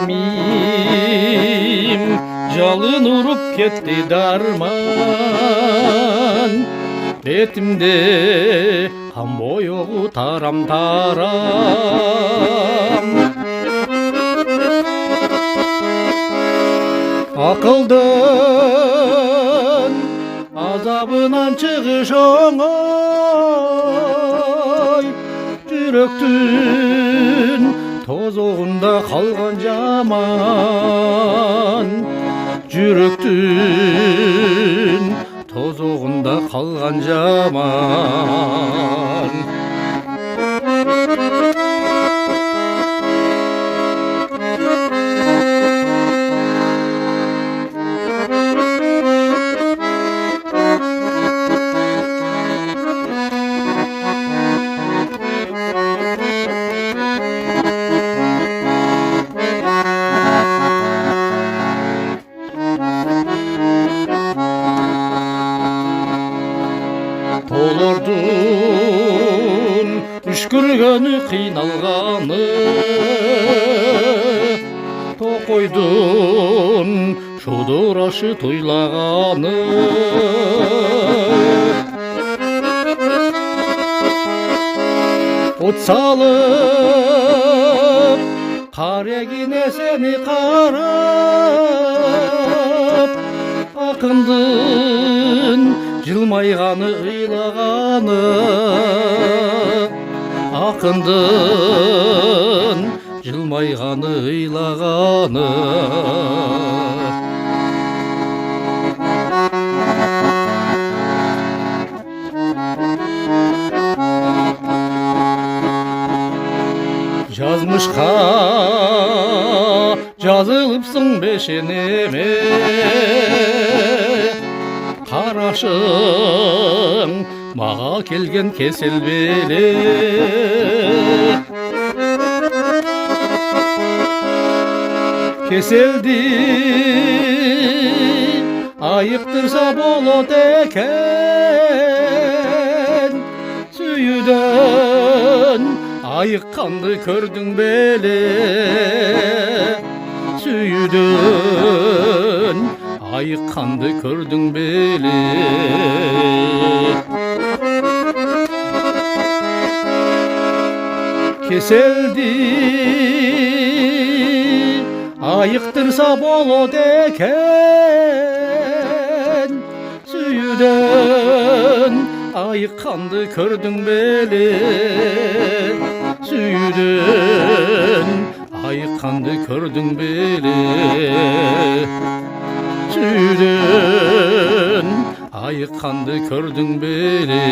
Сезимим жалын уруп кетти дарман, бетимде кан боёгу тарам-тарам. Акылдын азабынан чыгыш оңой, жүрөктүн тозогунда калган жаман, жүрөктүн тозогунда калган жаман. Толордун үшкүргөнү кыйналганы, токойдун шудурашы тойлаганы. От салып кар эгине сени карап, акындын жылмайганы ыйлаганы, акындын жылмайганы ыйлаганы. Жазмышка жазылыпсың бешенеме, карашың мага келген кесел беле. Кеселди айыктырса болот экен, сүйүүдөн айыкканды көрдүң беле. Сүйүүдөн айыкканды көрдүң беле. Кеселди айыктырса болот экен, сүйүүдөн айыкканды көрдүң беле. Сүйүүдөн айыкканды көрдүң беле. Сүйүүдөн айыкканды көрдүң беле.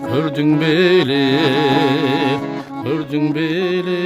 Көрдүң беле, көрдүң беле.